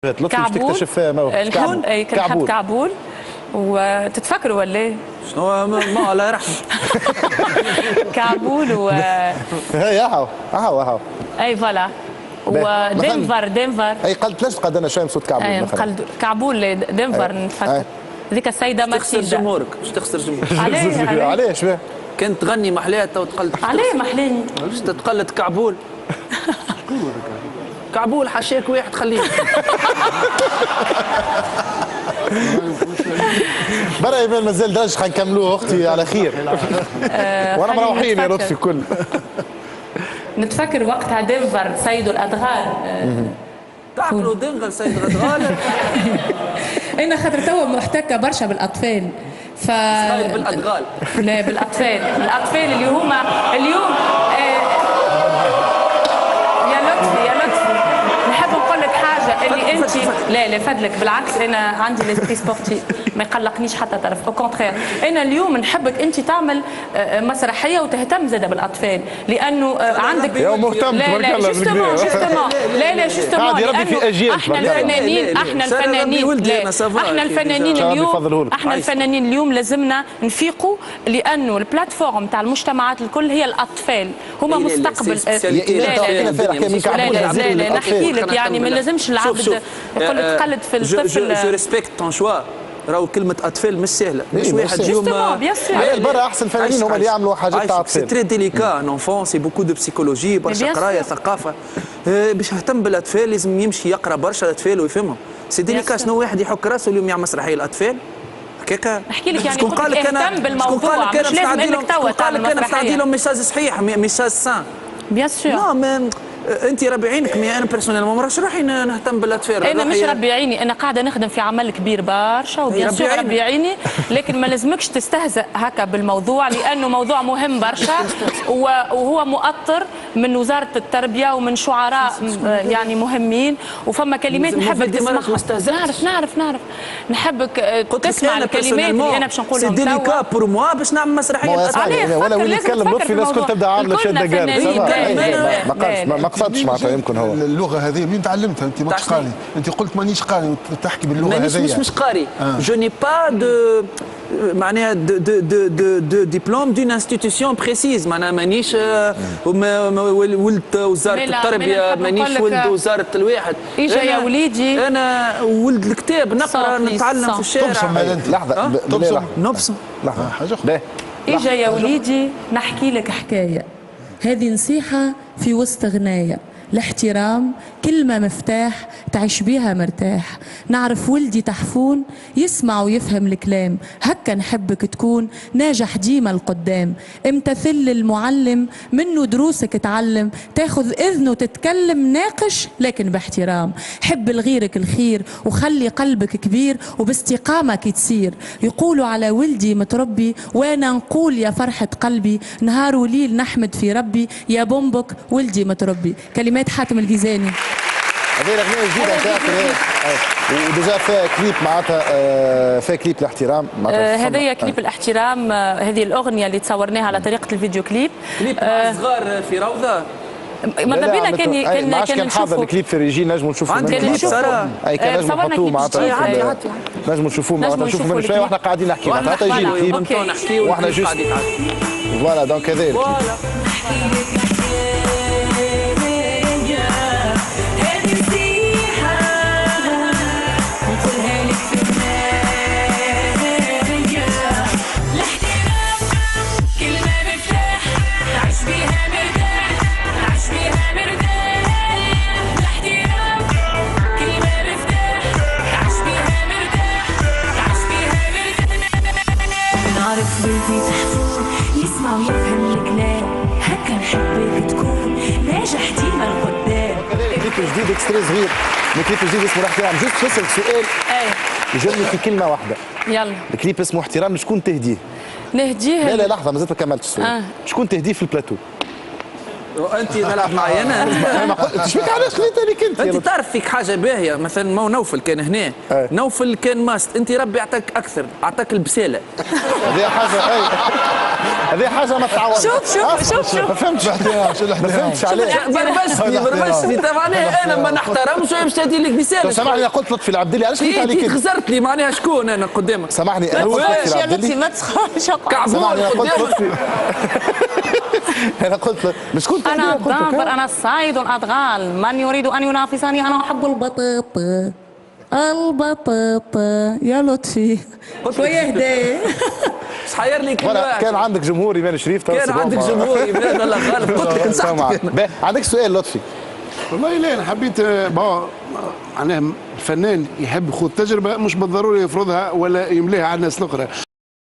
لطفي باش تكتشف موهبة كعبول. اي كنحب كعبول. وتتفكروا ولا ايه؟ شنو ما الله يرحمه. كعبول و هي هاو اي فوالا ودنفر اي قلت ليش تقعد انا شويه بصوت كعبول اي مثلا كعبول دنفر نتفكر ذيك السيده ماتيلدا. تخسر جمهورك باش تخسر جمهورك. علاش باه؟ كنت تغني محلات وتقلد عليه محلاني باش تتقلد كعبول. كعبول حشاك واحد خليه. برا ايمان مازال درج حنكملوه اختي على خير. وانا مروحين يا لطفي الكل. نتفكر وقتها دنفر سيد الادغال. تعرفوا دنفر سيد الادغال؟ انا خاطر توا محتكه برشا بالاطفال. بالادغال. لا بالاطفال، الاطفال اللي هما اليوم نحب نقول لك حاجه اللي انت لا فضلك بالعكس انا عندي ليسبري سبورتيف ما يقلقنيش حتى طرف او كونترير. انا اليوم نحبك انت تعمل مسرحيه وتهتم زاده بالاطفال لانه عندك مهتم لا جوستومون لا جوستومون احنا الفنانين اليوم لازمنا نفيقوا لانه البلاتفورم تاع المجتمعات الكل هي الاطفال هما مستقبل. لا نحكي لك يعني ما لازمش العبد يقول لك تقلد في الطفل. جو ريسبكت طون شوا. راهو كلمة أطفال مش سهلة، مش واحد اليوم على برا أحسن فنانين هما اللي يعملوا حاجات تاع أطفال. سي تري ديليكا، ان انفون سي بوكو دو بسيكولوجي، برشا قراية ثقافة. باش يهتم بالأطفال لازم يمشي يقرا برشا الأطفال ويفهمهم. سي ديليكا شنو واحد يحك راسه اليوم يعمل مسرحية الأطفال؟ هكاكا نحكي لك يعني قلت لك اهتم بالموضوع مش لازم انك توا تعمل مسرحية. قال لك أنا لهم ميساج صحيح ميساج سان. بيان سور. نو انت ربي عينك مي انا بيرسونيلمون ما راش رايحين نهتم بالاطفال. انا مش ربي عيني انا قاعده نخدم في عمل كبير برشا وبيان سور ربي عيني لكن ما لازمكش تستهزأ هكا بالموضوع لانه موضوع مهم برشا وهو مؤطر من وزاره التربيه ومن شعراء يعني مهمين وفما كلمات نحبك تسمعها. نعرف نحبك تسمع الكلمات اللي انا باش نقولهم. سي ديليكا بور موا باش نعمل مسرحيه. ولا وين يتكلم لطفي الناس كل تبدا عامله شده قارب. ما قصدتش معناتها يمكن هو اللغه هذه منين تعلمتها انت؟ ماكش قاري، انت قلت مانيش قاري وتحكي باللغه هذه. مش قاري. جو ني با دو معناها دو ديبلوم دون انستيتيسيون بريسيز. معناها مانيش ولد وزاره التربيه مانيش ولد وزاره الواحد. اجا يا وليدي انا ولد الكتاب نقرا نتعلم في الشارع. لحظه نبصم لحظه حاجه اخرى. اجا يا وليدي نحكي لك حكايه. هذه نصيحة في وسط غناية. الاحترام كلمة مفتاح تعيش بيها مرتاح. نعرف ولدي تحفون يسمع ويفهم الكلام. هكا نحبك تكون ناجح ديما القدام. امتثل للمعلم منه دروسك تعلم. تاخذ اذنه تتكلم ناقش لكن باحترام. حب لغيرك الخير وخلي قلبك كبير وباستقامة كي تسير. يقولوا على ولدي متربي وانا نقول يا فرحة قلبي نهار وليل نحمد في ربي يا بومبك ولدي متربي. كلمات حاتم الجيزاني. هذه الاغنيه جديده نتاعك وديجا فيها كليب معناتها فيها كليب الاحترام. هذه كليب الاحترام. هذه الاغنيه اللي تصورناها على طريقه الفيديو كليب. كليب صغار في روضه. ماذا بينا كان نشوفوا حاضر الكليب في ريجي نجموا نشوفوا. عندك كليب ساره اي كان نجموا نحطوه معناتها نجموا نشوفوه معناتها نشوفوا منه شويه واحنا قاعدين نحكي معناتها حتى يجي الكليب واحنا جوست فوالا دونك هذا الكليب. نعرف ولدي تحفون يسمع ويفهم الكلام. هكا نحبك تكون ناجح ديما القدام. كليب جديد اكستري صغير من كليب جديد اسمه الاحترام. جوست نسألك سؤال يجاوبني في كلمه واحده. يلا. الكليب اسمه احترام شكون تهديه؟ نهديه؟ لا لحظه مازلت ما كملتش السؤال. شكون تهديه في البلاتو؟ وانت تلعب معي انا. ما قلتش بك علاش خليت هذيك انت تعرف فيك حاجه باهيه، مثلا مو نوفل كان هنا، نوفل كان ماست، انت ربي اعطاك اكثر، اعطاك البساله. هذه حاجه هذه حاجه ما تعوضش. شوف ما فهمتش ما فهمتش عليه. بربشني معناها انا ما نحترمش باش تهدي لك بساله. سامحني قلت لطفي العبد اللي علاش قلت عليك انت خزرت لي معناها شكون انا قدامك؟ سامحني انا قلت لطفي العبد اللي ما تسخرش كعبور قدامك. انا قلت مش كنت انا الضنبر، انا الصايد الادغال، من يريد ان ينافسني انا احب البطاطا. البطاطا يا لطفي شويه هدايا. صحير لي كلمه. كان عندك جمهور ايمان شريف، كان عندك جمهور ايمان الله غالب، قلت لك نصحتك. عندك سؤال لطفي؟ والله لا انا حبيت معناها الفنان يحب يخوض تجربه مش بالضروري يفرضها ولا يمليها على الناس الاخرى.